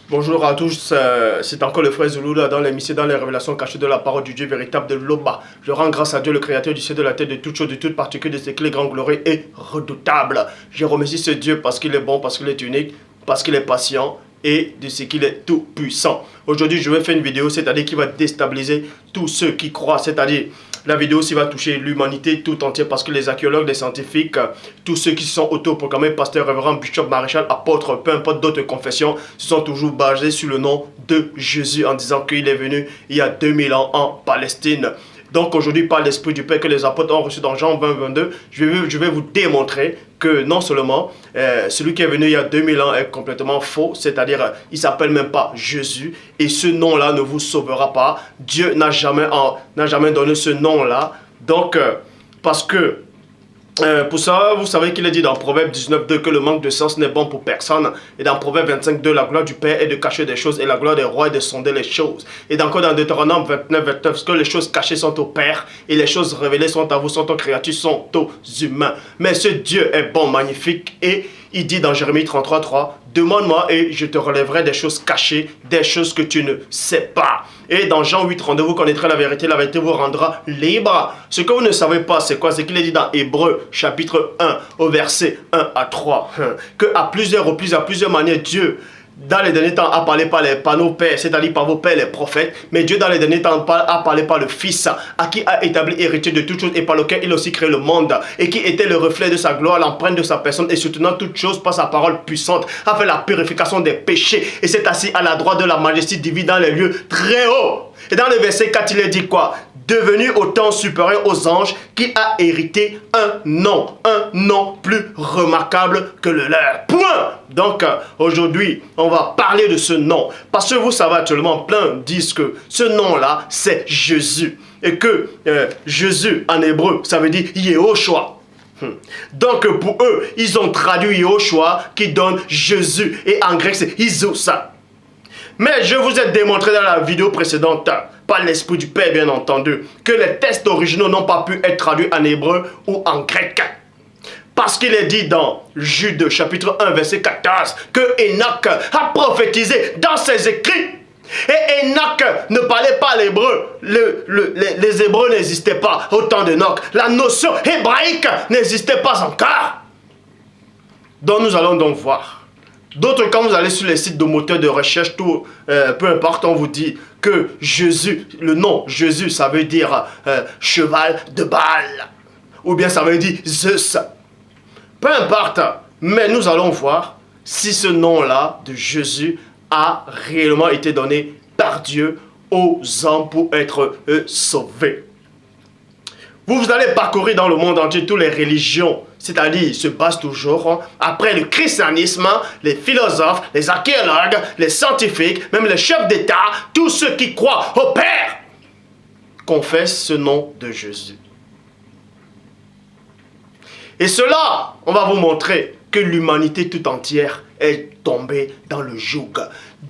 Bonjour à tous, c'est encore le frère Zouloula dans l'émission, dans les révélations cachées de la parole du Dieu véritable de l'Oba. Je rends grâce à Dieu, le créateur du ciel, de la terre, de toutes choses, de toutes particules, de ce qu'il est grand, glorieux et redoutable. Je remercie ce Dieu parce qu'il est bon, parce qu'il est unique, parce qu'il est patient et de ce qu'il est tout puissant. Aujourd'hui, je vais faire une vidéo, c'est-à-dire qui va déstabiliser tous ceux qui croient, c'est-à-dire la vidéo aussi va toucher l'humanité tout entière parce que les archéologues, les scientifiques, tous ceux qui sont autoproclamés pasteurs, révérends, bishop, maréchal, apôtres, peu importe d'autres confessions, se sont toujours basés sur le nom de Jésus en disant qu'il est venu il y a 2000 ans en Palestine. Donc aujourd'hui, par l'Esprit du Père que les apôtres ont reçu dans Jean 20, 22, je vais vous démontrer que non seulement celui qui est venu il y a 2000 ans est complètement faux, c'est-à-dire il ne s'appelle même pas Jésus, et ce nom-là ne vous sauvera pas. Dieu n'a jamais donné ce nom-là. Donc, parce que pour ça, vous savez qu'il est dit dans Proverbe 19.2 que le manque de sens n'est bon pour personne. Et dans Proverbe 25.2, la gloire du Père est de cacher des choses et la gloire des rois est de sonder les choses. Et encore dans Deutéronome 29.29, que les choses cachées sont au Père et les choses révélées sont à vous, sont aux créatures, sont aux humains. Mais ce Dieu est bon, magnifique, et il dit dans Jérémie 33.3, demande-moi et je te relèverai des choses cachées, des choses que tu ne sais pas. Et dans Jean 8.32, vous connaîtrez la vérité vous rendra libre. Ce que vous ne savez pas, c'est quoi? C'est qu'il est dit dans Hébreux chapitre 1 au verset 1 à 3 que à plusieurs reprises, à plusieurs manières, Dieu dans les derniers temps a parlé par nos pères, c'est-à-dire par vos pères les prophètes, mais Dieu dans les derniers temps a parlé par le Fils, à qui a établi héritier de toutes choses et par lequel il a aussi créé le monde, et qui était le reflet de sa gloire, l'empreinte de sa personne, et soutenant toutes choses par sa parole puissante, a fait la purification des péchés, et s'est assis à la droite de la majesté divine dans les lieux très hauts. Et dans le verset 4, il est dit quoi? Devenu autant supérieur aux anges, qui a hérité un nom plus remarquable que le leur. Point. Donc aujourd'hui, on va parler de ce nom. Parce que vous savez actuellement, plein disent que ce nom-là, c'est Jésus. Et que Jésus, en hébreu, ça veut dire Yehoshua. Donc pour eux, ils ont traduit Yehoshua qui donne Jésus. Et en grec, c'est Isousa. Mais je vous ai démontré dans la vidéo précédente, par l'Esprit du Père bien entendu, que les textes originaux n'ont pas pu être traduits en hébreu ou en grec. Parce qu'il est dit dans Jude chapitre 1 verset 14 que Enoch a prophétisé dans ses écrits. Et Enoch ne parlait pas l'hébreu. Les hébreux n'existaient pas au temps d'Enoch. La notion hébraïque n'existait pas encore. Donc nous allons donc voir. D'autres, quand vous allez sur les sites de moteurs de recherche, tout, peu importe, on vous dit que Jésus, le nom Jésus, ça veut dire cheval de Baal. Ou bien ça veut dire Zeus. Peu importe, mais nous allons voir si ce nom-là de Jésus a réellement été donné par Dieu aux hommes pour être sauvés. Vous allez parcourir dans le monde entier toutes les religions, c'est-à-dire ils se basent toujours après le christianisme, les philosophes, les archéologues, les scientifiques, même les chefs d'État, tous ceux qui croient au Père, confessent ce nom de Jésus. Et cela, on va vous montrer que l'humanité tout entière est tombée dans le joug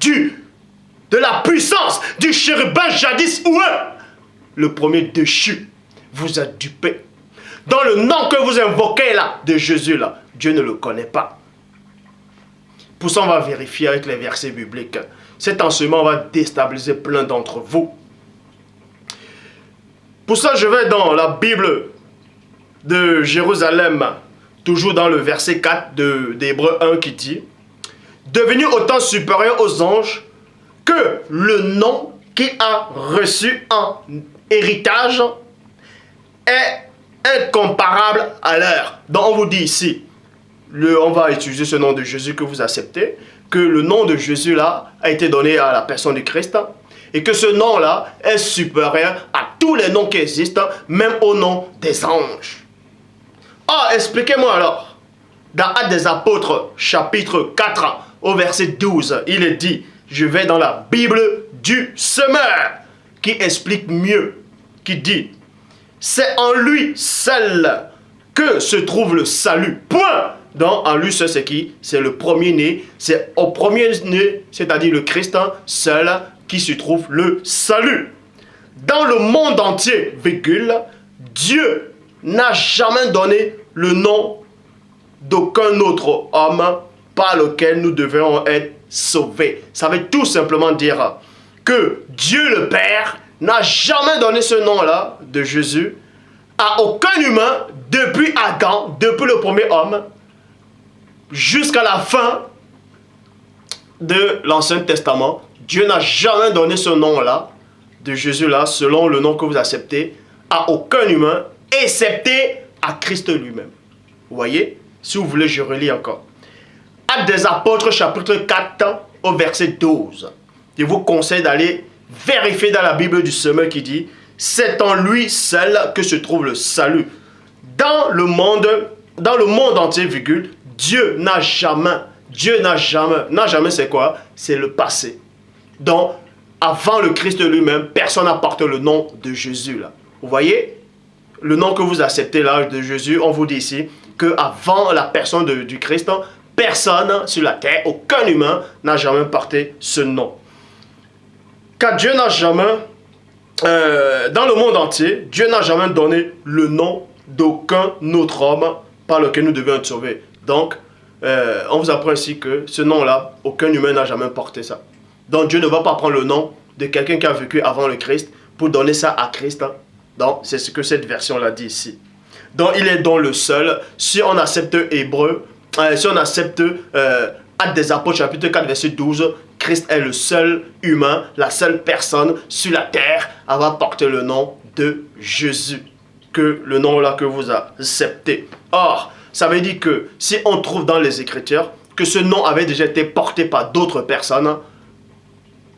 de la puissance du chérubin jadis oué, le premier déchu. Vous êtes dupés. Dans le nom que vous invoquez là, de Jésus là, Dieu ne le connaît pas. Pour ça, on va vérifier avec les versets bibliques. Cet enseignement va déstabiliser plein d'entre vous. Pour ça, je vais dans la Bible de Jérusalem, toujours dans le verset 4 d'Hébreux 1 qui dit « Devenu autant supérieur aux anges que le nom qu'il a reçu en héritage est incomparable à leur. » Donc on vous dit ici, on va utiliser ce nom de Jésus que vous acceptez, que le nom de Jésus là a été donné à la personne du Christ, et que ce nom là est supérieur à tous les noms qui existent, même au nom des anges. Ah, expliquez-moi alors, dans Actes des Apôtres, chapitre 4, au verset 12, il est dit, je vais dans la Bible du Semeur, qui explique mieux, qui dit, c'est en lui seul que se trouve le salut. Point. Donc, en lui seul, c'est qui? C'est le premier-né. C'est au premier-né, c'est-à-dire le Christ seul, qui se trouve le salut. Dans le monde entier, virgule, Dieu n'a jamais donné le nom d'aucun autre homme par lequel nous devons être sauvés. Ça veut tout simplement dire que Dieu le Père n'a jamais donné ce nom-là de Jésus à aucun humain depuis Adam, depuis le premier homme, jusqu'à la fin de l'Ancien Testament. Dieu n'a jamais donné ce nom-là de Jésus-là, selon le nom que vous acceptez, à aucun humain, excepté à Christ lui-même. Vous voyez? Si vous voulez, je relis encore. Actes des Apôtres, chapitre 4, au verset 12. Je vous conseille d'aller vérifier dans la Bible du Semeur qui dit « C'est en lui seul que se trouve le salut. Dans le monde entier, virgule, Dieu n'a jamais, c'est quoi? C'est le passé. Donc, avant le Christ lui-même, personne n'a porté le nom de Jésus là. Vous voyez? Le nom que vous acceptez là de Jésus, on vous dit ici qu'avant la personne du Christ, personne sur la terre, aucun humain n'a jamais porté ce nom. Car Dieu n'a jamais, dans le monde entier, Dieu n'a jamais donné le nom d'aucun autre homme par lequel nous devions être sauvés. Donc, on vous apprend ici que ce nom-là, aucun humain n'a jamais porté ça. Donc, Dieu ne va pas prendre le nom de quelqu'un qui a vécu avant le Christ pour donner ça à Christ. Donc, c'est ce que cette version-là dit ici. Donc, il est donc le seul. Si on accepte Hébreu, si on accepte Actes des Apôtres, chapitre 4, verset 12, Christ est le seul humain, la seule personne sur la terre à avoir porté le nom de Jésus. Que le nom-là que vous acceptez. Or, ça veut dire que si on trouve dans les Écritures que ce nom avait déjà été porté par d'autres personnes,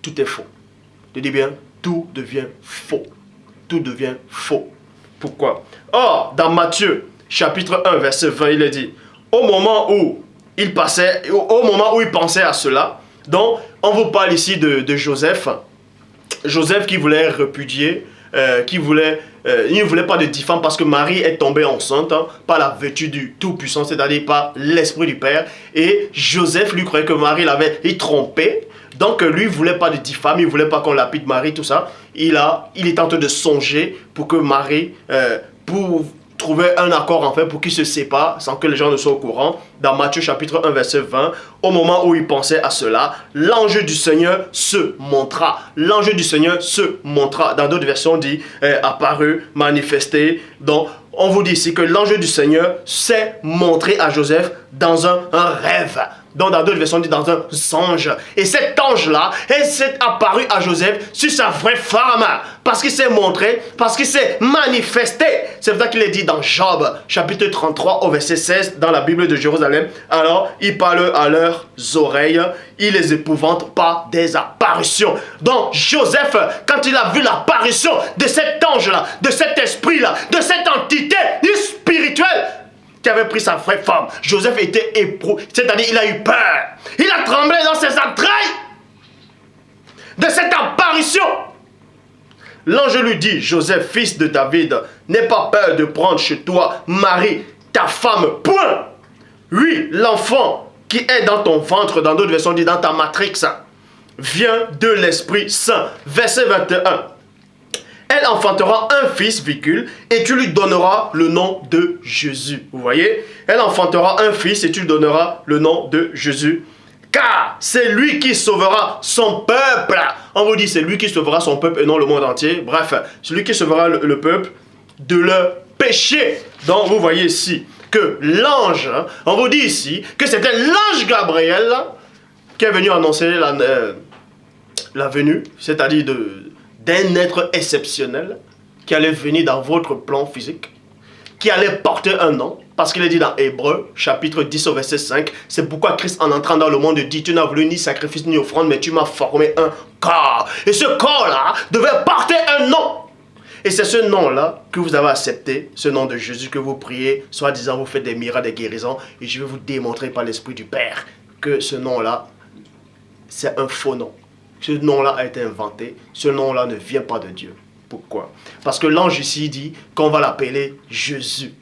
tout est faux. Je dis bien, tout devient faux. Tout devient faux. Pourquoi? Or, dans Matthieu, chapitre 1, verset 20, il est dit, au moment où il pensait à cela, donc on vous parle ici de Joseph. Joseph qui voulait répudier, il ne voulait pas de 10 femmes parce que Marie est tombée enceinte par la vertu du Tout-Puissant, c'est-à-dire par l'Esprit du Père. Et Joseph, lui, croyait que Marie l'avait trompé. Donc, lui, il ne voulait pas de 10 femmes, il ne voulait pas qu'on lapide Marie, tout ça. Il est en train de songer pour que Marie, pour trouver un accord, en fait, pour qu'ils se séparent sans que les gens ne soient au courant. Dans Matthieu, chapitre 1, verset 20, au moment où il pensait à cela, l'ange du Seigneur se montra. L'ange du Seigneur se montra. Dans d'autres versions, on dit apparu, manifesté. Donc, on vous dit ici que l'ange du Seigneur s'est montré à Joseph dans un rêve. Donc, dans d'autres versions, on dit dans un songe. Et cet ange-là, elle s'est apparu à Joseph sur sa vraie femme. Parce qu'il s'est montré, parce qu'il s'est manifesté. C'est pour ça qu'il est dit dans Job, chapitre 33, au verset 16, dans la Bible de Jérusalem. Alors, il parle à leurs oreilles, il les épouvante par des apparitions. Donc, Joseph, quand il a vu l'apparition de cet ange-là, de cet esprit-là, de cette entité spirituelle, qui avait pris sa vraie femme, Joseph était éprouvé, c'est-à-dire il a eu peur. Il a tremblé dans ses entrailles de cette apparition. L'ange lui dit, Joseph, fils de David, n'aie pas peur de prendre chez toi Marie, ta femme, point. Oui, l'enfant qui est dans ton ventre, dans d'autres versions, dit dans ta matrix, vient de l'Esprit Saint. Verset 21. Elle enfantera un fils, et tu lui donneras le nom de Jésus. Vous voyez? Elle enfantera un fils et tu lui donneras le nom de Jésus. Car c'est lui qui sauvera son peuple. On vous dit c'est lui qui sauvera son peuple et non le monde entier. Bref, c'est lui qui sauvera le peuple de leur péché. Donc vous voyez ici que l'ange, on vous dit ici que c'était l'ange Gabriel qui est venu annoncer la venue, c'est-à-dire d'un être exceptionnel qui allait venir dans votre plan physique, qui allait porter un nom, parce qu'il est dit dans Hébreu, chapitre 10 au verset 5, c'est pourquoi Christ en entrant dans le monde dit, tu n'as voulu ni sacrifice ni offrande, mais tu m'as formé un corps. Et ce corps-là devait porter un nom. Et c'est ce nom-là que vous avez accepté, ce nom de Jésus que vous priez, soi-disant vous faites des miracles, des guérisons, et je vais vous démontrer par l'Esprit du Père que ce nom-là, c'est un faux nom. Ce nom-là a été inventé. Ce nom-là ne vient pas de Dieu. Pourquoi? Parce que l'ange ici dit qu'on va l'appeler Jésus.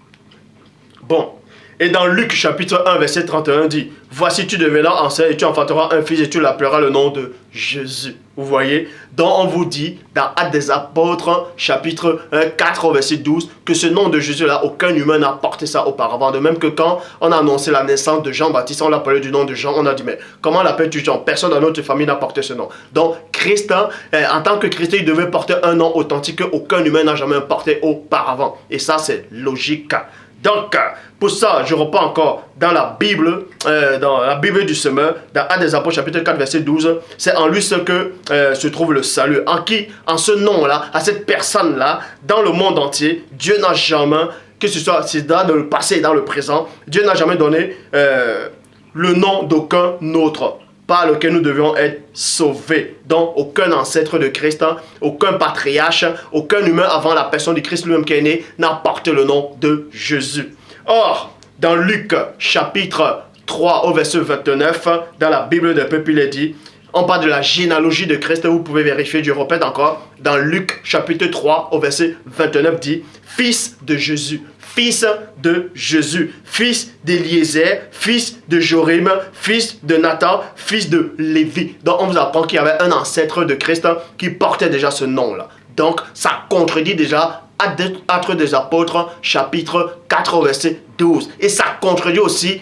Bon. Et dans Luc chapitre 1 verset 31 dit, voici tu deviendras ancien et tu enfanteras un fils et tu l'appelleras le nom de Jésus. Vous voyez? Donc on vous dit dans Actes des Apôtres chapitre 4 verset 12 que ce nom de Jésus là, aucun humain n'a porté ça auparavant. De même que quand on a annoncé la naissance de Jean-Baptiste, on l'appelait du nom de Jean, on a dit mais comment l'appelles-tu Jean? Personne dans notre famille n'a porté ce nom. Donc Christ, en tant que chrétien, il devait porter un nom authentique qu'aucun humain n'a jamais porté auparavant. Et ça c'est logique. Donc, pour ça, je reprends encore dans la Bible du semeur, dans Actes des Apôtres, chapitre 4, verset 12. C'est en lui ce que se trouve le salut. En qui, en ce nom-là, à cette personne-là, dans le monde entier, Dieu n'a jamais, que ce soit dans le passé et dans le présent, Dieu n'a jamais donné le nom d'aucun autre par lequel nous devions être sauvés. Donc, aucun ancêtre de Christ, aucun patriarche, aucun humain avant la personne du Christ lui-même qui est né n'a porté le nom de Jésus. Or, dans Luc chapitre 3 au verset 29, dans la Bible des peuples, il est dit, on parle de la généalogie de Christ, vous pouvez vérifier, je répète encore, dans Luc chapitre 3 au verset 29 dit, fils de Jésus. Fils de Jésus, fils d'Éliézer, fils de Jorim, fils de Nathan, fils de Lévi. Donc on vous apprend qu'il y avait un ancêtre de Christ qui portait déjà ce nom-là. Donc ça contredit déjà Actes des Apôtres, chapitre 4, verset 12. Et ça contredit aussi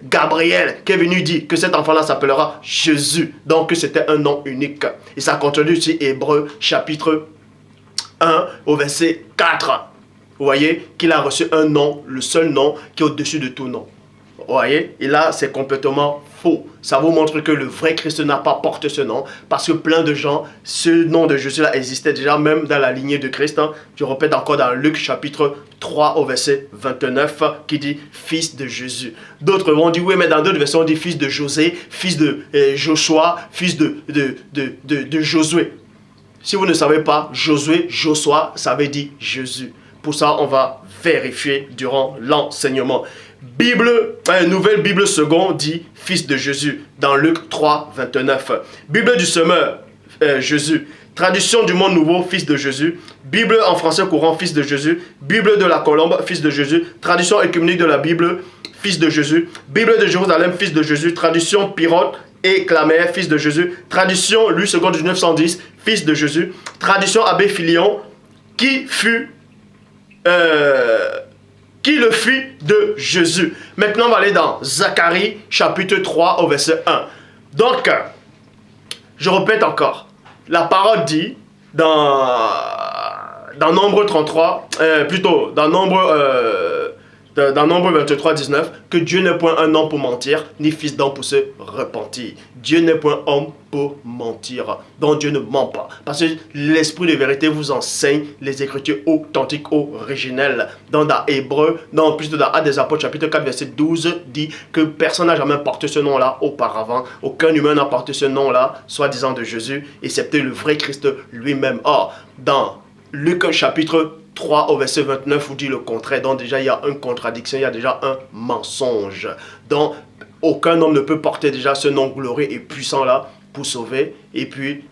Gabriel qui est venu dire que cet enfant-là s'appellera Jésus. Donc que c'était un nom unique. Et ça contredit aussi Hébreux, chapitre 1, au verset 4. Vous voyez qu'il a reçu un nom, le seul nom qui est au-dessus de tout nom. Vous voyez? Et là, c'est complètement faux. Ça vous montre que le vrai Christ n'a pas porté ce nom. Parce que plein de gens, ce nom de Jésus-là existait déjà même dans la lignée de Christ. Je répète encore dans Luc chapitre 3 au verset 29 qui dit « Fils de Jésus ». D'autres vont dire « Oui, mais dans d'autres versions, on dit « Fils de José »,« Fils de Joshua »,« Fils de Josué ». Si vous ne savez pas, Josué, Joshua, ça veut dire Jésus. Pour ça, on va vérifier durant l'enseignement. Nouvelle Bible seconde dit Fils de Jésus dans Luc 3, 29. Bible du semeur, Jésus. Traduction du monde nouveau, Fils de Jésus. Bible en français courant, Fils de Jésus. Bible de la Colombe, Fils de Jésus. Traduction œcuménique de la Bible, Fils de Jésus. Bible de Jérusalem, Fils de Jésus. Traduction Pirote et Clamer, Fils de Jésus. Traduction Louis II du 910, Fils de Jésus. Traduction Abbé Filion, qui le fit de Jésus. Maintenant, on va aller dans Zacharie, chapitre 3, au verset 1. Donc, je répète encore. La parole dit, dans Nombre 33, dans Nombre 23, 19, que Dieu n'est point un homme pour mentir, ni fils d'homme pour se repentir. Dieu n'est point homme pour mentir. Donc Dieu ne ment pas. Parce que l'esprit de vérité vous enseigne les écritures authentiques, originelles. Dans Hébreux, plutôt dans Actes des Apôtres, chapitre 4, verset 12, dit que personne n'a jamais porté ce nom-là auparavant. Aucun humain n'a porté ce nom-là, soi-disant de Jésus, excepté le vrai Christ lui-même. Or, dans Luc chapitre 3 au verset 29 vous dit le contraire. Donc déjà il y a une contradiction, il y a déjà un mensonge. Donc aucun homme ne peut porter déjà ce nom glorieux et puissant là pour sauver et puis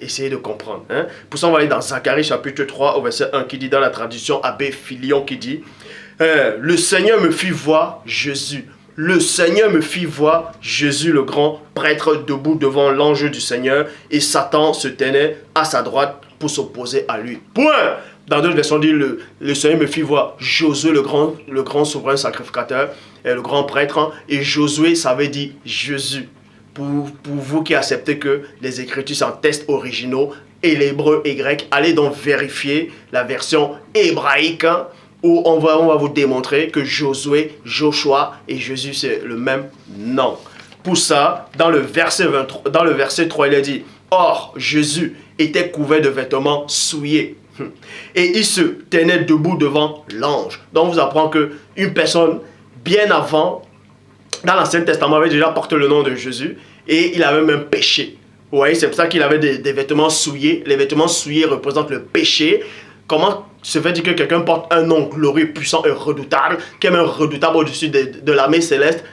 essayer de comprendre. Pour ça on va aller dans Zacharie chapitre 3 au verset 1 qui dit dans la traduction Abbé Filion qui dit le Seigneur me fit voir Jésus. Le Seigneur me fit voir Jésus le grand prêtre debout devant l'ange du Seigneur et Satan se tenait à sa droite pour s'opposer à lui. Point. Dans d'autres versions, on dit le Seigneur me fit voir Josué, le grand souverain sacrificateur, et le grand prêtre. Et Josué, ça veut dire Jésus. Pour vous qui acceptez que les Écritures sont textes originaux, et l'hébreu et grec, allez donc vérifier la version hébraïque, où on va vous démontrer que Josué, Joshua et Jésus, c'est le même nom. Pour ça, dans le verset 3, il est dit « Or, Jésus était couvert de vêtements souillés. » Et il se tenait debout devant l'ange. Donc, on vous apprend qu'une personne, bien avant, dans l'Ancien Testament, avait déjà porté le nom de Jésus. Et il avait même péché. Vous voyez, c'est pour ça qu'il avait des vêtements souillés. Les vêtements souillés représentent le péché. Comment se fait-il que quelqu'un porte un nom glorieux, puissant et redoutable, qui est même redoutable au-dessus de l'armée céleste,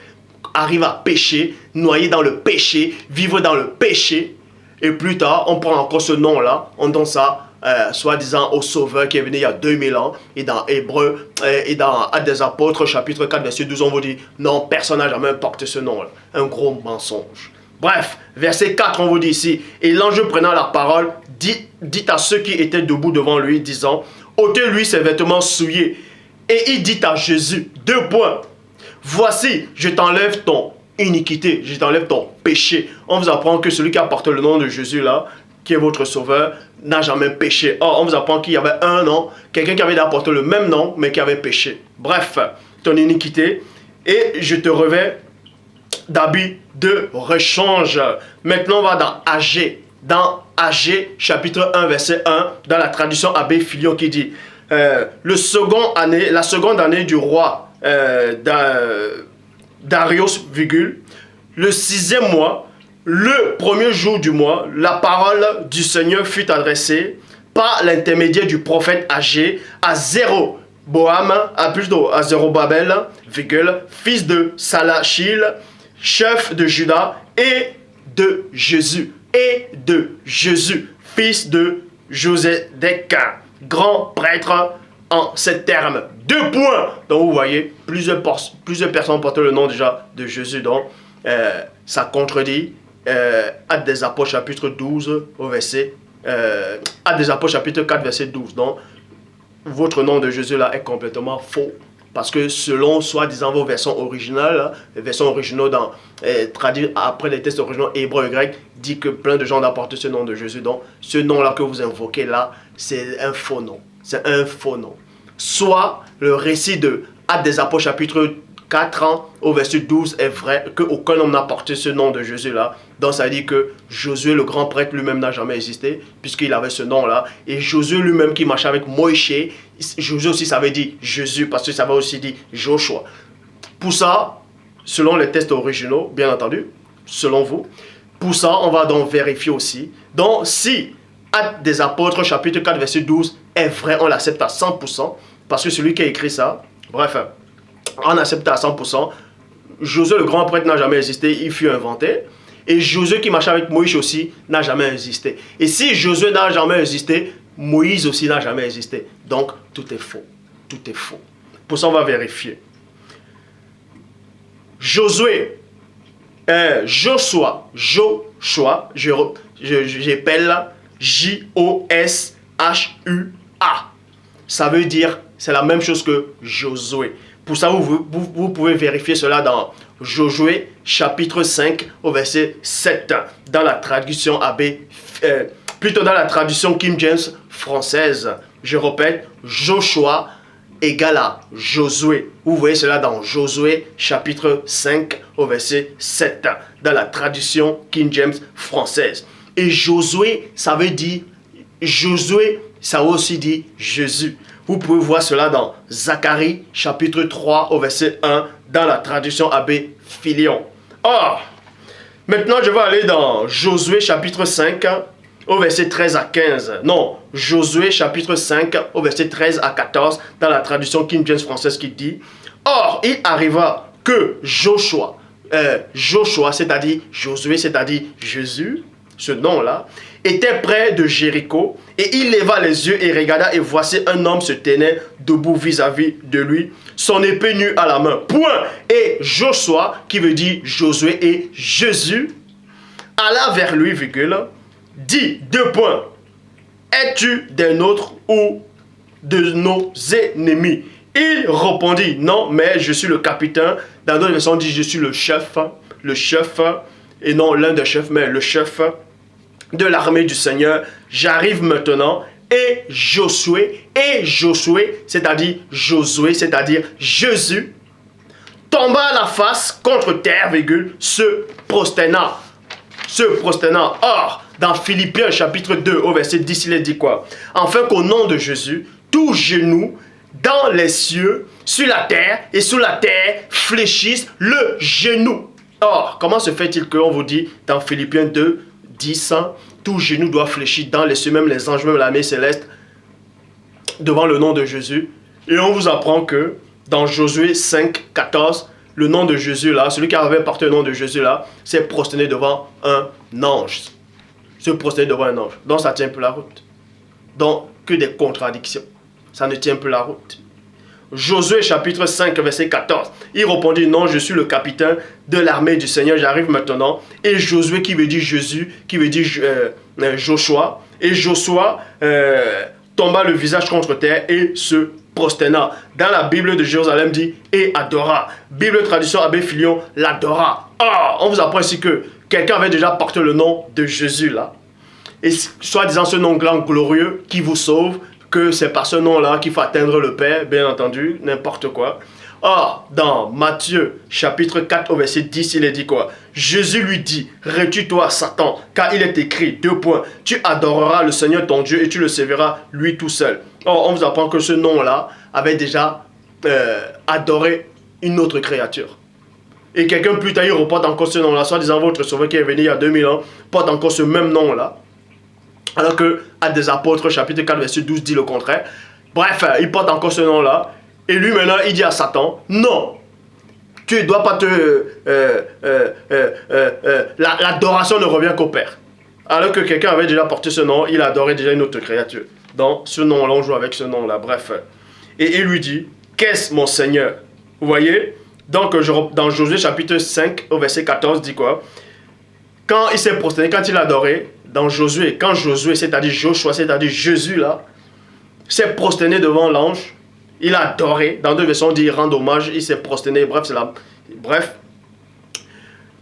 arrive à pécher, noyer dans le péché, vivre dans le péché. Et plus tard, on prend encore ce nom-là, on donne ça soi-disant au Sauveur qui est venu il y a 2000 ans. Et dans Hébreux, et dans Actes des Apôtres, chapitre 4, verset 12, on vous dit, non, personne n'a jamais porté ce nom-là. Un gros mensonge. Bref, verset 4, on vous dit ici, et l'ange prenant la parole, dit à ceux qui étaient debout devant lui, disant, ôtez-lui ses vêtements souillés. Et il dit à Jésus, 2 points, voici, je t'enlève ton iniquité, je t'enlève ton péché. On vous apprend que celui qui a porté le nom de Jésus là, qui est votre sauveur, n'a jamais péché. Or, on vous apprend qu'il y avait un nom, quelqu'un qui avait apporté le même nom, mais qui avait péché. Bref, ton iniquité, et je te revais d'habits de rechange. Maintenant, on va dans Agé. Dans Agé, chapitre 1, verset 1, dans la traduction Abbé Filion qui dit la seconde année du roi Darius, le 6e mois, le premier jour du mois, la parole du Seigneur fut adressée par l'intermédiaire du prophète Agé à Zérobabel, fils de Salachil, chef de Juda, et de Jésus, fils de Josédek, grand prêtre en ces termes. 2 points. Donc vous voyez, plusieurs personnes portent le nom déjà de Jésus. Donc ça contredit Actes des Apôtres chapitre 12 au verset Actes des Apôtres chapitre 4 verset 12. Donc votre nom de Jésus là est complètement faux. Parce que selon soi-disant vos versions originales, les versions originaux traduites après les textes originaux hébreux et grecs, dit que plein de gens apportent ce nom de Jésus. Donc ce nom-là que vous invoquez là, c'est un faux nom. C'est un faux nom. Soit le récit de Actes des Apôtres chapitre 4 ans au verset 12 est vrai, qu'aucun homme n'a porté ce nom de Jésus là. Donc ça dit que Josué le grand prêtre lui-même n'a jamais existé, puisqu'il avait ce nom là. Et Josué lui-même qui marchait avec Moïse, Josué aussi ça veut dire Jésus, parce que ça veut aussi dire Joshua. Pour ça, selon les textes originaux, bien entendu, selon vous, pour ça on va donc vérifier aussi. Donc si Actes des Apôtres chapitre 4 verset 12 est vrai, on l'accepte à 100%, parce que celui qui a écrit ça, bref, on accepte à 100%. Josué le grand prêtre n'a jamais existé, il fut inventé. Et Josué qui marchait avec Moïse aussi n'a jamais existé. Et si Josué n'a jamais existé, Moïse aussi n'a jamais existé. Donc tout est faux. Tout est faux. Pour ça on va vérifier. Josué, Joshua, j'appelle J-O-S-H-U-A. Ça veut dire, c'est la même chose que Josué. Pour ça, vous pouvez vérifier cela dans Josué, chapitre 5, au verset 7, dans la traduction plutôt dans la traduction King James française. Je répète, Joshua égale à Josué. Vous voyez cela dans Josué, chapitre 5, au verset 7, dans la traduction King James française. Et Josué, ça veut dire, Josué, ça veut aussi dire Jésus. Vous pouvez voir cela dans Zacharie, chapitre 3, au verset 1, dans la traduction Abbé Filion. Or, maintenant je vais aller dans Josué, chapitre 5, au verset 13 à 15. Non, Josué, chapitre 5, au verset 13 à 14, dans la traduction King James française qui dit, or, il arriva que Joshua, c'est-à-dire Josué, c'est-à-dire Jésus, ce nom-là, était près de Jéricho, et il leva les yeux et regarda, et voici un homme se tenait debout vis-à-vis de lui, son épée nue à la main. Point. Et Joshua, qui veut dire Josué et Jésus, alla vers lui, dit, 2 points, es-tu des nôtres ou de nos ennemis? Il répondit, non, mais je suis le capitaine. Dans d'autres versions, on dit, je suis le chef, et non l'un des chefs, mais le chef de l'armée du Seigneur. J'arrive maintenant. Et Josué, c'est-à-dire Josué, c'est-à-dire Jésus, tomba à la face contre terre, se prosterna. Or, dans Philippiens chapitre 2, au verset 10, il est dit quoi? Afin qu'au nom de Jésus, tout genou dans les cieux, sur la terre et sous la terre fléchisse le genou. Or, comment se fait-il qu'on vous dit dans Philippiens 2, 10, tout genou doit fléchir dans les cieux, même les anges, même l'armée céleste, devant le nom de Jésus. Et on vous apprend que dans Josué 5, 14, le nom de Jésus là, celui qui avait porté le nom de Jésus là, s'est prosterné devant un ange. Se prosterner devant un ange. Donc ça tient plus la route. Donc, que des contradictions. Ça ne tient plus la route. Josué chapitre 5 verset 14. Il répondit, non, je suis le capitaine de l'armée du Seigneur, j'arrive maintenant. Et Josué qui veut dire Jésus, qui veut dire Joshua. Et Joshua tomba le visage contre terre et se prosterna. Dans la Bible de Jérusalem dit et adora. Bible tradition Abbé Filion l'adora. Ah, on vous apprend ici que quelqu'un avait déjà porté le nom de Jésus là. Et soi-disant ce nom glorieux qui vous sauve, que c'est par ce nom-là qu'il faut atteindre le Père, bien entendu, n'importe quoi. Or, dans Matthieu, chapitre 4, au verset 10, il est dit quoi? Jésus lui dit, retire-toi, Satan, car il est écrit, 2 points, tu adoreras le Seigneur ton Dieu et tu le serviras lui tout seul. Or, on vous apprend que ce nom-là avait déjà adoré une autre créature. Et quelqu'un plus tard, il reporte encore ce nom-là, soit disant votre sauveur qui est venu il y a 2000 ans, porte encore ce même nom-là. Alors que Actes des Apôtres, chapitre 4, verset 12, dit le contraire. Bref, il porte encore ce nom-là. Et lui, maintenant, il dit à Satan, non, tu ne dois pas te... l'adoration ne revient qu'au Père. Alors que quelqu'un avait déjà porté ce nom, il adorait déjà une autre créature. Donc, ce nom-là, on joue avec ce nom-là. Bref. Et il lui dit, qu'est-ce mon Seigneur? Vous voyez? Donc, dans Josué, chapitre 5, au verset 14, dit quoi? Quand il s'est prosterné, quand il a adoré, dans Josué, quand Josué, c'est-à-dire Joshua, c'est-à-dire Jésus là, s'est prosterné devant l'ange, il a adoré, dans 2 versions on dit rendre hommage, il s'est prosterné, bref, c'est là. Bref,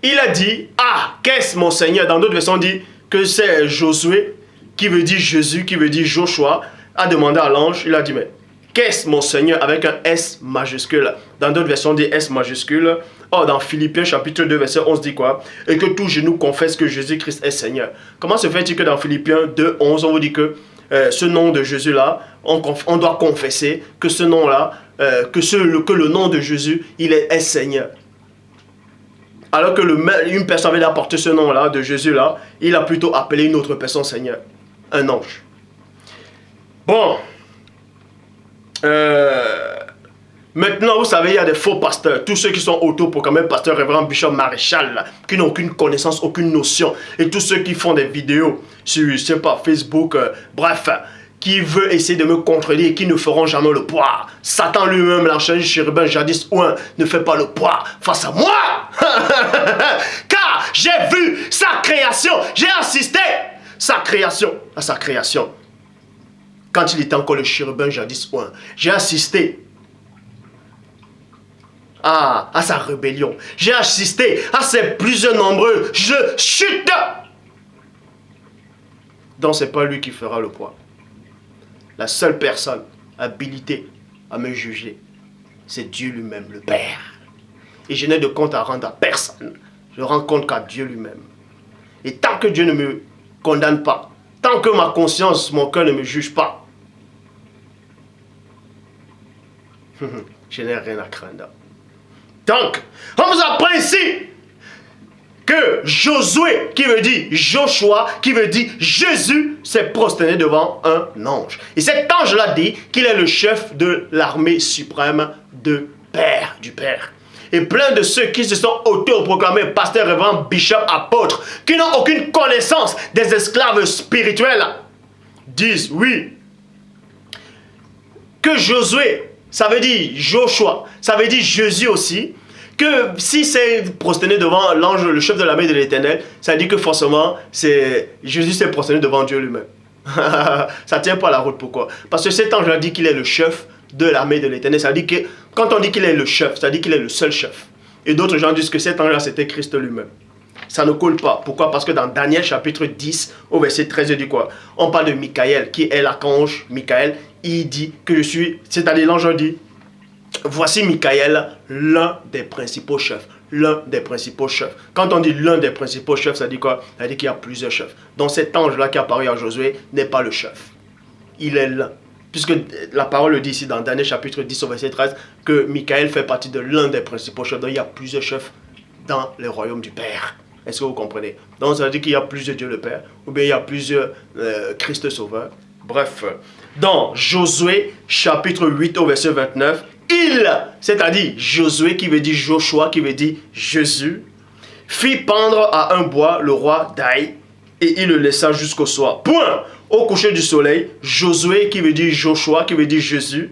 il a dit, ah, qu'est-ce mon Seigneur? Dans d'autres versions on dit que c'est Josué, qui veut dire Jésus, qui veut dire Joshua, a demandé à l'ange, il a dit, mais qu'est-ce mon Seigneur avec un S majuscule? Dans d'autres versions on dit S majuscule. Or, dans Philippiens chapitre 2 verset 11 dit quoi? Et que tout genou confesse que Jésus-Christ est Seigneur. Comment se fait-il que dans Philippiens 2, 11, on vous dit que ce nom de Jésus-là, on doit confesser que ce nom-là, que le nom de Jésus, il est Seigneur. Alors que une personne avait apporté ce nom-là, de Jésus-là, il a plutôt appelé une autre personne Seigneur. Un ange. Bon. Maintenant, vous savez, il y a des faux pasteurs, tous ceux qui sont autoproclamés pasteurs, révérend bishop maréchal, là, qui n'ont aucune connaissance, aucune notion, et tous ceux qui font des vidéos sur, je sais pas, Facebook, bref, qui veulent essayer de me contredire et qui ne feront jamais le poids. Satan lui-même, l'ancien chérubin jadis ouin, ne fait pas le poids face à moi. Car j'ai vu sa création, j'ai assisté à sa création. Quand il était encore le chérubin jadis ouin, j'ai assisté à sa rébellion. J'ai assisté à ses plusieurs nombreux chutes. Donc c'est pas lui qui fera le poids. La seule personne habilitée à me juger, c'est Dieu lui-même, le Père. Et je n'ai de compte à rendre à personne. Je rends compte qu'à Dieu lui-même. Et tant que Dieu ne me condamne pas, tant que ma conscience, mon cœur ne me juge pas, je n'ai rien à craindre. Donc, on vous apprend ici que Josué, qui veut dire Joshua, qui veut dire Jésus, s'est prosterné devant un ange. Et cet ange-là dit qu'il est le chef de l'armée suprême du Père. Et plein de ceux qui se sont autoproclamés pasteurs, révérends, bishops, apôtres, qui n'ont aucune connaissance des esclaves spirituels, disent oui, que Josué, ça veut dire Joshua, ça veut dire Jésus aussi, que si c'est prosterné devant l'ange, le chef de l'armée de l'Éternel, ça dit que forcément, Jésus s'est prosterné devant Dieu lui-même. Ça ne tient pas la route, pourquoi? Parce que cet ange a dit qu'il est le chef de l'armée de l'Éternel. Ça dit que, quand on dit qu'il est le chef, ça dit qu'il est le seul chef. Et d'autres gens disent que cet ange-là, c'était Christ lui-même. Ça ne coule pas. Pourquoi? Parce que dans Daniel chapitre 10, au verset 13, il dit quoi? On parle de Michael, qui est l'archange Michael. Il dit que je suis, c'est-à-dire l'ange dit, voici Michael, l'un des principaux chefs. L'un des principaux chefs. Quand on dit l'un des principaux chefs, ça dit quoi? Ça dit qu'il y a plusieurs chefs. Donc cet ange-là qui apparaît à Josué n'est pas le chef. Il est l'un. Puisque la parole le dit ici dans Daniel chapitre 10 au verset 13, que Michael fait partie de l'un des principaux chefs. Donc il y a plusieurs chefs dans le royaume du Père. Est-ce que vous comprenez? Donc ça veut dire qu'il y a plusieurs Dieu le Père, ou bien il y a plusieurs Christ Sauveur. Bref, dans Josué chapitre 8 au verset 29, c'est-à-dire Josué qui veut dire Joshua, qui veut dire Jésus, fit pendre à un bois le roi d'Aï et il le laissa jusqu'au soir. Point. Au coucher du soleil, Josué, qui veut dire Joshua, qui veut dire Jésus,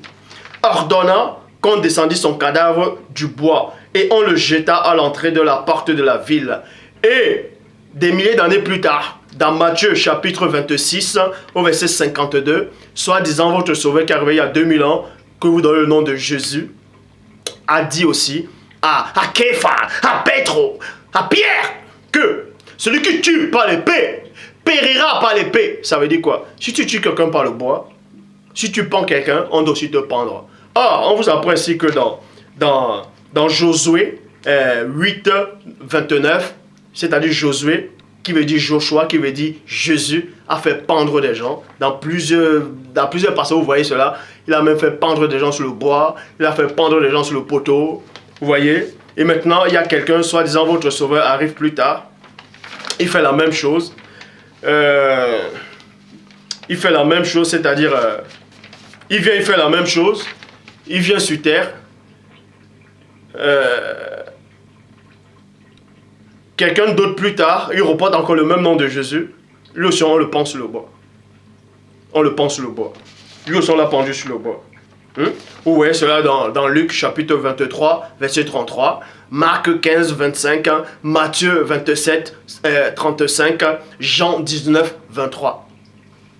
ordonna qu'on descendit son cadavre du bois et on le jeta à l'entrée de la porte de la ville. Et des milliers d'années plus tard, dans Matthieu chapitre 26, au verset 52, soi-disant votre sauveur qui est arrivé il y a 2000 ans, que vous donnez le nom de Jésus, a dit aussi à Képha, à Pétro, à Pierre, que celui qui tue par l'épée périra par l'épée. Ça veut dire quoi? Si tu tues quelqu'un par le bois, si tu pends quelqu'un, on doit aussi te pendre. Or, on vous apprend ici que dans Josué 8, 29, c'est-à-dire Josué, qui veut dire Joshua, qui veut dire Jésus, a fait pendre des gens. Dans plusieurs passages, vous voyez cela. Il a même fait pendre des gens sur le bois. Il a fait pendre des gens sur le poteau. Vous voyez? Et maintenant, il y a quelqu'un, soi-disant votre sauveur, arrive plus tard. Il fait la même chose. Il fait la même chose, c'est-à-dire... il fait la même chose. Il vient sur terre. Quelqu'un d'autre plus tard, il reporte encore le même nom de Jésus. Lui aussi, on le pend sur le bois. On le pend sur le bois. Lui aussi, on l'a pendu sur le bois. Vous voyez cela dans Luc chapitre 23, verset 33. Marc 15, 25. Matthieu 27, 35. Jean 19, 23.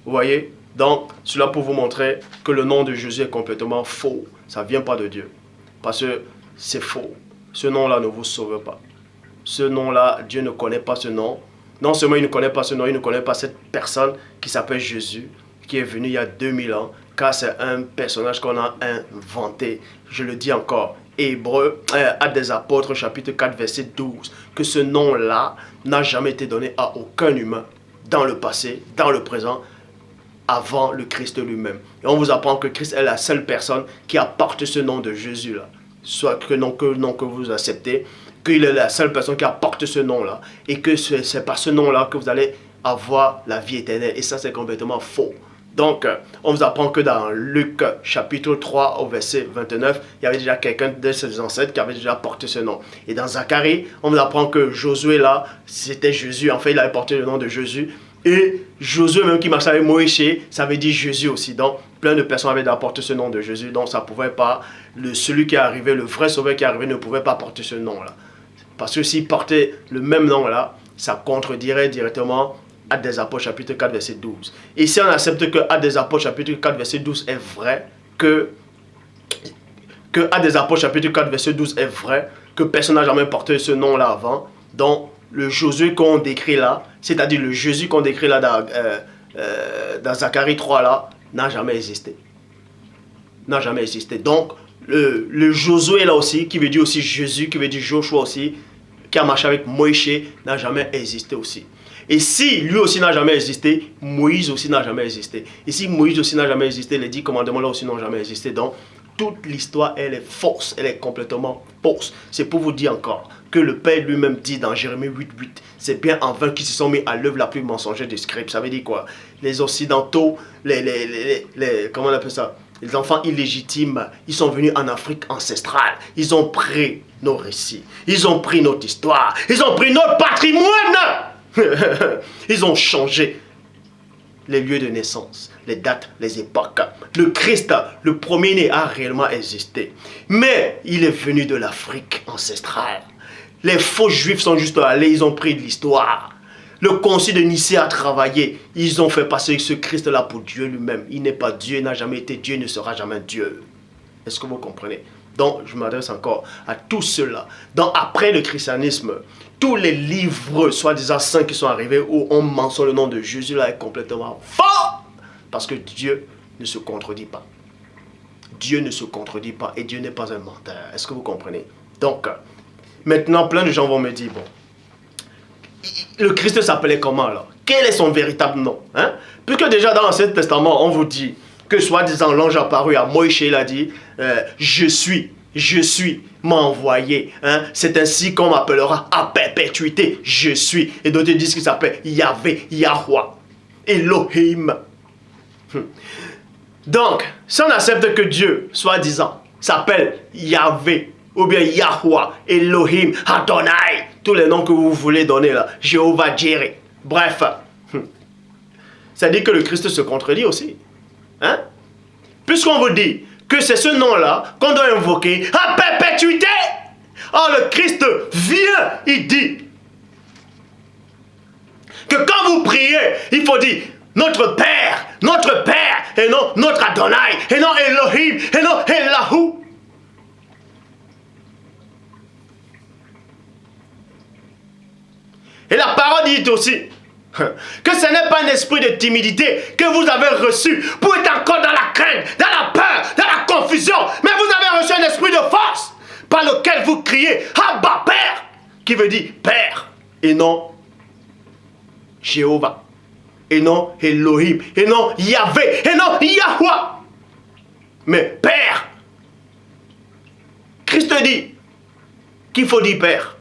Vous voyez? Donc, cela pour vous montrer que le nom de Jésus est complètement faux. Ça ne vient pas de Dieu. Parce que c'est faux. Ce nom-là ne vous sauve pas. Ce nom-là, Dieu ne connaît pas ce nom. Non seulement il ne connaît pas ce nom, il ne connaît pas cette personne qui s'appelle Jésus, qui est venu il y a 2000 ans, car c'est un personnage qu'on a inventé. Je le dis encore, Hébreux, Actes des Apôtres, chapitre 4, verset 12, que ce nom-là n'a jamais été donné à aucun humain dans le passé, dans le présent, avant le Christ lui-même. Et on vous apprend que Christ est la seule personne qui apporte ce nom de Jésus-là. Soit que non que vous acceptez, qu'il est la seule personne qui apporte ce nom-là, et que c'est par ce nom-là que vous allez avoir la vie éternelle. Et ça, c'est complètement faux. Donc, on vous apprend que dans Luc chapitre 3 au verset 29, il y avait déjà quelqu'un de ses ancêtres qui avait déjà porté ce nom. Et dans Zacharie, on vous apprend que Josué là, c'était Jésus. En fait, il avait porté le nom de Jésus. Et Josué même qui marchait avec Moïse, ça veut dire Jésus aussi. Donc, plein de personnes avaient apporté ce nom de Jésus. Donc, ça ne pouvait pas, celui qui est arrivé, le vrai sauveur qui est arrivé ne pouvait pas porter ce nom-là. Parce que s'il portait le même nom-là, ça contredirait directement Actes des Apôtres chapitre 4 verset 12. Et si on accepte que Actes des Apôtres chapitre 4 verset 12 est vrai, que Actes des Apôtres chapitre 4 verset 12 est vrai, que personne n'a jamais porté ce nom-là avant, donc le Josué qu'on décrit là, c'est-à-dire le Jésus qu'on décrit là dans Zacharie 3 là, n'a jamais existé. N'a jamais existé. Donc, le Josué là aussi, qui veut dire aussi Jésus, qui veut dire Joshua aussi, qui a marché avec Moïse, n'a jamais existé aussi. Et si lui aussi n'a jamais existé, Moïse aussi n'a jamais existé. Et si Moïse aussi n'a jamais existé, les 10 commandements là aussi n'ont jamais existé. Donc, toute l'histoire, elle est fausse. Elle est complètement fausse. C'est pour vous dire encore que le Père lui-même dit dans Jérémie 8, 8, c'est bien en vain qu'ils se sont mis à l'œuvre la plus mensongère des scribes. Ça veut dire quoi? Les Occidentaux, comment on appelle ça? Les enfants illégitimes, ils sont venus en Afrique ancestrale. Ils ont pris nos récits. Ils ont pris notre histoire. Ils ont pris notre patrimoine. Ils ont changé les lieux de naissance, les dates, les époques. Le Christ, le premier-né, a réellement existé. Mais il est venu de l'Afrique ancestrale. Les faux juifs sont juste allés, ils ont pris de l'histoire. Le concile de Nicée a travaillé. Ils ont fait passer ce Christ-là pour Dieu lui-même. Il n'est pas Dieu, il n'a jamais été Dieu, il ne sera jamais Dieu. Est-ce que vous comprenez? Donc, je m'adresse encore à tous ceux-là. Donc, après le christianisme, tous les livres, soi-disant saints qui sont arrivés, où on mentionne le nom de Jésus, là, est complètement faux. Parce que Dieu ne se contredit pas. Dieu ne se contredit pas et Dieu n'est pas un menteur. Est-ce que vous comprenez? Donc, maintenant, plein de gens vont me dire, bon, le Christ s'appelait comment alors? Quel est son véritable nom? Puisque déjà dans l'Ancien Testament, on vous dit que soi-disant l'ange apparu à Moïse, il a dit je suis m'a envoyé. C'est ainsi qu'on m'appellera à perpétuité. Je suis. Et d'autres disent qu'il s'appelle Yahvé, Yahweh, Elohim. Donc, si on accepte que Dieu, soi-disant, s'appelle Yahvé, ou bien Yahweh, Elohim, Adonai, tous les noms que vous voulez donner là, Jéhovah Jireh, bref, Ça dit que le Christ se contredit aussi. Hein? Puisqu'on vous dit que c'est ce nom-là qu'on doit invoquer à perpétuité. Or le Christ vient, il dit que quand vous priez, il faut dire notre Père, et non notre Adonai, et non Elohim, et non Elahu. Et la parole dit aussi que ce n'est pas un esprit de timidité que vous avez reçu pour être encore dans la crainte, dans la peur, dans la confusion, mais vous avez reçu un esprit de force par lequel vous criez Abba Père, qui veut dire Père, et non Jéhovah, et non Elohim, et non Yahvé, et non Yahweh, mais Père. Christ dit qu'il faut dire Père.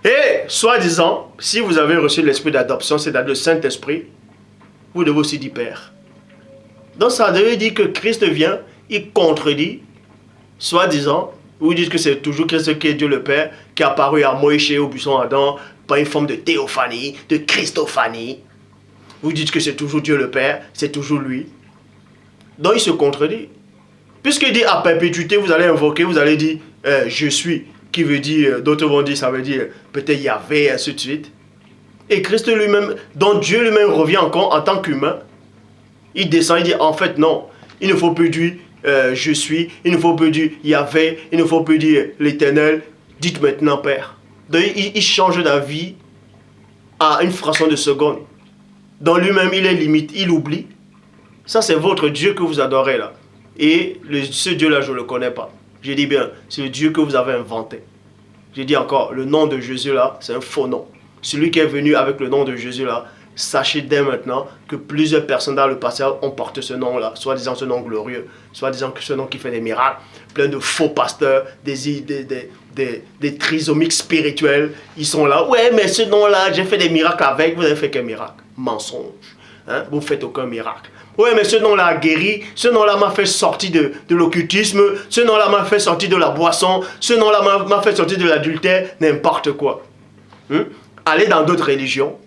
Et, soi-disant, si vous avez reçu l'esprit d'adoption, c'est-à-dire le Saint-Esprit, vous devez aussi dire Père. Donc ça veut dire que Christ vient, il contredit, soi-disant, vous dites que c'est toujours Christ qui est Dieu le Père, qui est apparu à Moïse au buisson Adam, par une forme de théophanie, de christophanie. Vous dites que c'est toujours Dieu le Père, c'est toujours lui. Donc il se contredit. Puisqu'il dit à perpétuité, vous allez invoquer, vous allez dire je suis, qui veut dire, d'autres vont dire, ça veut dire peut-être Yahvé, et ainsi de suite. Et Christ lui-même, dont Dieu lui-même revient encore en tant qu'humain, il descend, il dit en fait non, il ne faut plus dire je suis, il ne faut plus dire Yahvé, il ne faut plus dire l'Éternel, dites maintenant Père. Donc il change d'avis à une fraction de seconde. Dans lui-même, il est limite, il oublie. Ça, c'est votre Dieu que vous adorez là. Et ce Dieu-là, je ne le connais pas. J'ai dit bien, c'est le Dieu que vous avez inventé. J'ai dit encore, le nom de Jésus là, c'est un faux nom. Celui qui est venu avec le nom de Jésus là, sachez dès maintenant que plusieurs personnes dans le passé ont porté ce nom là, soit disant ce nom glorieux, soit disant que ce nom qui fait des miracles, plein de faux pasteurs, des trisomiques spirituels, ils sont là, ouais mais ce nom là, j'ai fait des miracles avec, vous avez fait qu'un miracle. Mensonge, hein? Vous ne faites aucun miracle. Ouais, mais ce nom-là a guéri, ce nom-là m'a fait sortir de l'occultisme, ce nom-là m'a fait sortir de la boisson, ce nom-là m'a fait sortir de l'adultère, n'importe quoi. Allez dans d'autres religions,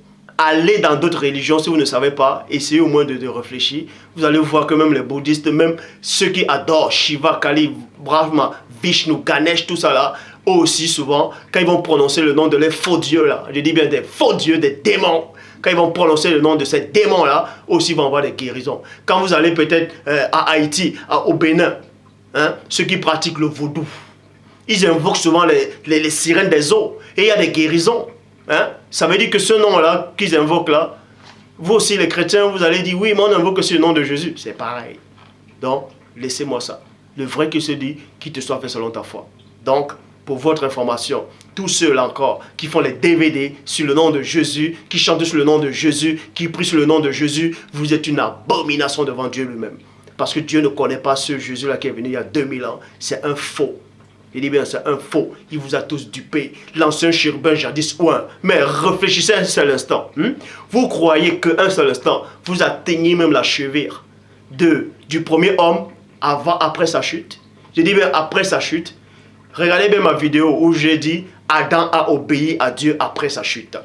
si vous ne savez pas, essayez au moins de réfléchir. Vous allez voir que même les bouddhistes, même ceux qui adorent Shiva, Kali, Brahma, Vishnu, Ganesh, tout ça là, eux aussi souvent, quand ils vont prononcer le nom de les faux dieux là, je dis bien des faux dieux, des démons, quand ils vont prononcer le nom de ces démons-là, aussi vont avoir des guérisons. Quand vous allez peut-être à Haïti, au Bénin, hein, ceux qui pratiquent le vaudou, ils invoquent souvent les sirènes des eaux. Et il y a des guérisons. Hein. Ça veut dire que ce nom-là qu'ils invoquent là, vous aussi les chrétiens, vous allez dire, oui, mais on invoque ce nom de Jésus. C'est pareil. Donc, laissez-moi ça. Le vrai qui se dit, qui te soit fait selon ta foi. Donc, pour votre information, tous ceux-là encore qui font les DVD sur le nom de Jésus, qui chantent sur le nom de Jésus, qui prient sur le nom de Jésus, vous êtes une abomination devant Dieu lui-même. Parce que Dieu ne connaît pas ce Jésus-là qui est venu il y a 2000 ans. C'est un faux. Il dit bien, c'est un faux. Il vous a tous dupés. L'ancien chérubin jadis ouin. Mais réfléchissez un seul instant. Vous croyez qu'un seul instant, vous atteignez même la cheville du premier homme après sa chute. Je dis bien après sa chute. Regardez bien ma vidéo où j'ai dit Adam a obéi à Dieu après sa chute.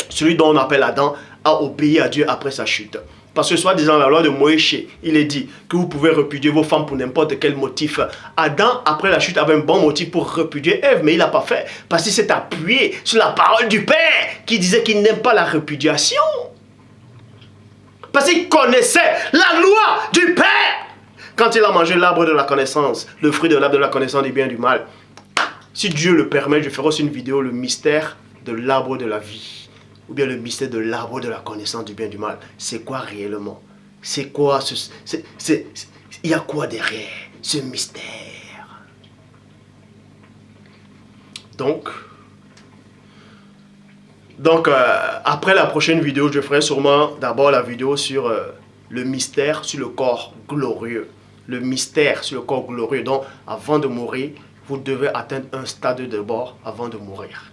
Celui dont on appelle Adam a obéi à Dieu après sa chute. Parce que soi-disant la loi de Moïse, il est dit que vous pouvez repudier vos femmes pour n'importe quel motif. Adam, après la chute, avait un bon motif pour repudier Ève, mais il n'a pas fait. Parce qu'il s'est appuyé sur la parole du Père qui disait qu'il n'aime pas la répudiation. Parce qu'il connaissait la loi du Père. Quand il a mangé l'arbre de la connaissance, le fruit de l'arbre de la connaissance du bien et du mal, si Dieu le permet, je ferai aussi une vidéo, le mystère de l'arbre de la vie. Ou bien le mystère de l'arbre de la connaissance du bien et du mal. C'est quoi réellement? C'est quoi il y a quoi derrière ce mystère? Donc après la prochaine vidéo, je ferai sûrement d'abord la vidéo sur le mystère sur le corps glorieux. Le mystère sur le corps glorieux. Donc, avant de mourir, vous devez atteindre un stade de bord avant de mourir.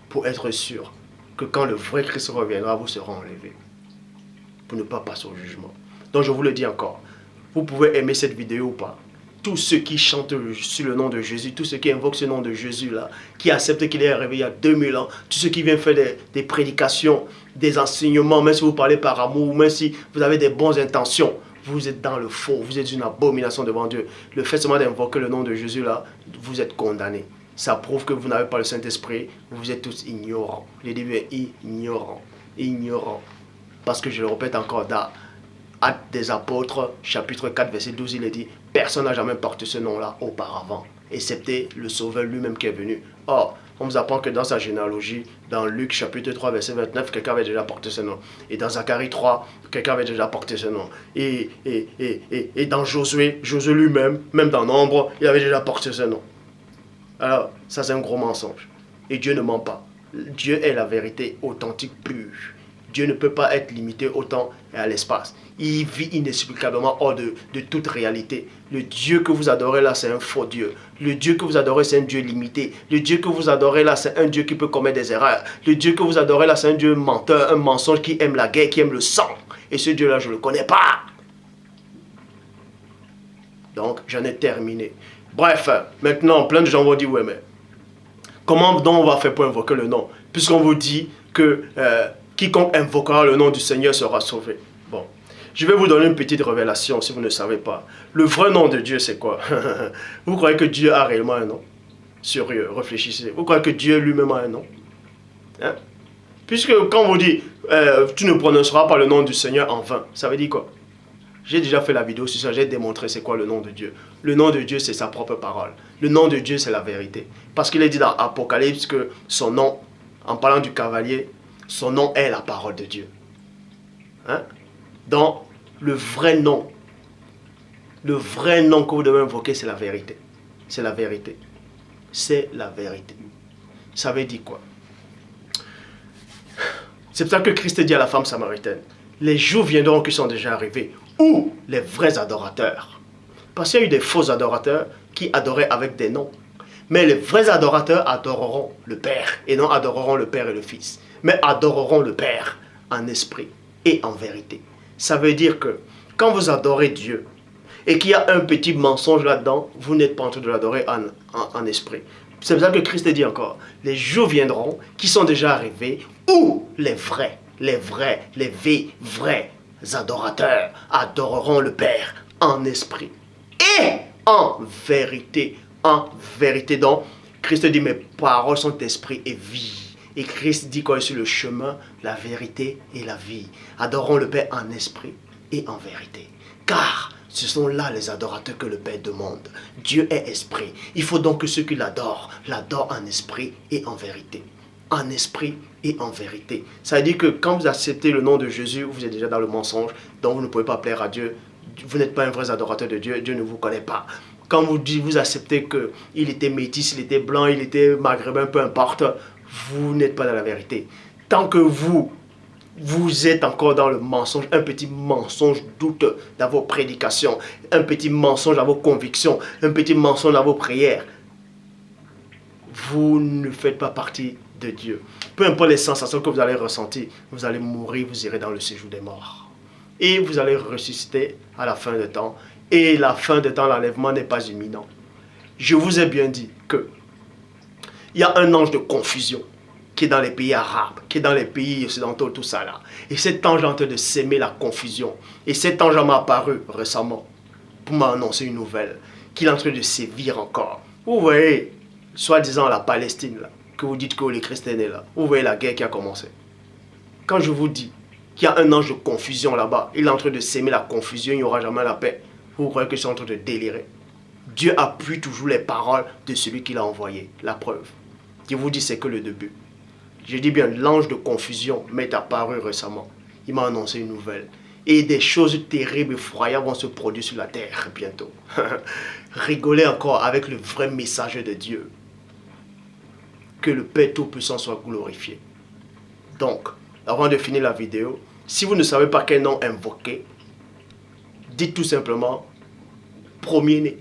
Pour être sûr que quand le vrai Christ reviendra, vous serez enlevés. Pour ne pas passer au jugement. Donc, je vous le dis encore. Vous pouvez aimer cette vidéo ou pas. Tous ceux qui chantent sur le nom de Jésus, tous ceux qui invoquent ce nom de Jésus-là, qui acceptent qu'il est arrivé il y a 2000 ans, tous ceux qui viennent faire des prédications des enseignements, même si vous parlez par amour, même si vous avez des bonnes intentions, vous êtes dans le faux, vous êtes une abomination devant Dieu. Le fait seulement d'invoquer le nom de Jésus là, vous êtes condamné. Ça prouve que vous n'avez pas le Saint-Esprit, vous êtes tous ignorants. Je dis bien ignorants, ignorants. Parce que je le répète encore, dans Actes des Apôtres, chapitre 4, verset 12, il est dit, personne n'a jamais porté ce nom-là auparavant, excepté le Sauveur lui-même qui est venu. Or, on vous apprend que dans sa généalogie, dans Luc chapitre 3, verset 29, quelqu'un avait déjà porté ce nom. Et dans Zacharie 3, quelqu'un avait déjà porté ce nom. Et dans Josué, Josué lui-même, même dans Nombre, il avait déjà porté ce nom. Alors, ça c'est un gros mensonge. Et Dieu ne ment pas. Dieu est la vérité authentique pure. Dieu ne peut pas être limité au temps et à l'espace. Il vit inexplicablement hors de toute réalité. Le Dieu que vous adorez là, c'est un faux Dieu. Le Dieu que vous adorez, c'est un Dieu limité. Le Dieu que vous adorez là, c'est un Dieu qui peut commettre des erreurs. Le Dieu que vous adorez là, c'est un Dieu menteur, un mensonge qui aime la guerre, qui aime le sang. Et ce Dieu-là, je ne le connais pas. Donc, j'en ai terminé. Bref, maintenant, plein de gens vont dire, ouais, mais comment donc on va faire pour invoquer le nom? Puisqu'on vous dit que quiconque invoquera le nom du Seigneur sera sauvé. Bon, je vais vous donner une petite révélation si vous ne savez pas. Le vrai nom de Dieu, c'est quoi? Vous croyez que Dieu a réellement un nom? Sérieux, réfléchissez. Vous croyez que Dieu lui-même a un nom? Hein? Puisque quand on vous dit, tu ne prononceras pas le nom du Seigneur en vain, ça veut dire quoi? J'ai déjà fait la vidéo sur ça, j'ai démontré c'est quoi le nom de Dieu. Le nom de Dieu, c'est sa propre parole. Le nom de Dieu, c'est la vérité. Parce qu'il est dit dans Apocalypse que son nom, en parlant du cavalier, son nom est la parole de Dieu. Hein? Donc, le vrai nom que vous devez invoquer, c'est la vérité. C'est la vérité. C'est la vérité. Ça veut dire quoi? C'est pour ça que Christ dit à la femme samaritaine, les jours viendront qui sont déjà arrivés, où les vrais adorateurs. Parce qu'il y a eu des faux adorateurs qui adoraient avec des noms. Mais les vrais adorateurs adoreront le Père, et non adoreront le Père et le Fils. Mais adoreront le Père en esprit et en vérité. Ça veut dire que quand vous adorez Dieu, et qu'il y a un petit mensonge là-dedans, vous n'êtes pas en train de l'adorer en esprit. C'est pour ça que Christ dit encore, les jours viendront qui sont déjà arrivés, où les vrais adorateurs adoreront le Père en esprit et en vérité. En vérité. Donc, Christ dit, mes paroles sont esprit et vie. Et Christ dit quoi sur le chemin, la vérité et la vie. Adorons le Père en esprit et en vérité. Car ce sont là les adorateurs que le Père demande. Dieu est esprit. Il faut donc que ceux qui l'adorent en esprit et en vérité. En esprit et en vérité. Ça veut dire que quand vous acceptez le nom de Jésus, vous êtes déjà dans le mensonge, donc vous ne pouvez pas plaire à Dieu. Vous n'êtes pas un vrai adorateur de Dieu, Dieu ne vous connaît pas. Quand vous acceptez qu'il était métis, il était blanc, il était maghrébin, peu importe, vous n'êtes pas dans la vérité. Tant que vous êtes encore dans le mensonge, un petit mensonge douteux dans vos prédications, un petit mensonge dans vos convictions, un petit mensonge dans vos prières, vous ne faites pas partie de Dieu. Peu importe les sensations que vous allez ressentir, vous allez mourir, vous irez dans le séjour des morts. Et vous allez ressusciter à la fin des temps. Et la fin des temps, l'enlèvement n'est pas imminent. Je vous ai bien dit que il y a un ange de confusion qui est dans les pays arabes, qui est dans les pays occidentaux, tout ça là. Et cet ange est en train de s'aimer la confusion. Et cet ange m'a apparu récemment pour m'annoncer une nouvelle, qu'il est en train de sévir encore. Vous voyez, soi-disant la Palestine là, que vous dites que les chrétiens est là. Vous voyez la guerre qui a commencé. Quand je vous dis qu'il y a un ange de confusion là-bas, il est en train de s'aimer la confusion, il n'y aura jamais la paix. Vous croyez que je suis en train de délirer? Dieu appuie toujours les paroles de celui qui l'a envoyé. La preuve. Je vous dis, c'est que le début. Je dis bien, l'ange de confusion m'est apparu récemment. Il m'a annoncé une nouvelle. Et des choses terribles, effroyables vont se produire sur la terre bientôt. Rigolez encore avec le vrai message de Dieu. Que le Père Tout-Puissant soit glorifié. Donc, avant de finir la vidéo, si vous ne savez pas quel nom invoquer, dites tout simplement premier-né.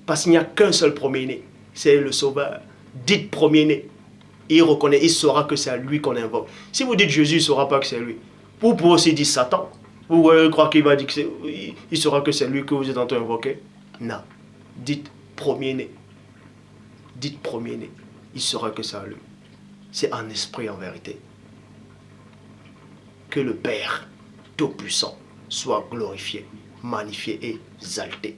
Parce qu'il n'y a qu'un seul premier-né, c'est le Sauveur. Dites premier-né. Il reconnaît, il saura que c'est à lui qu'on invoque. Si vous dites Jésus, il ne saura pas que c'est lui. Vous pouvez aussi dire Satan. Vous croyez qu'il va dire que c'est, il saura que c'est lui que vous êtes en train d'invoquer? Non. Dites premier-né. Dites premier-né. Il saura que c'est à lui. C'est en esprit, en vérité. que le Père Tout-Puissant soit glorifié, magnifié et exalté.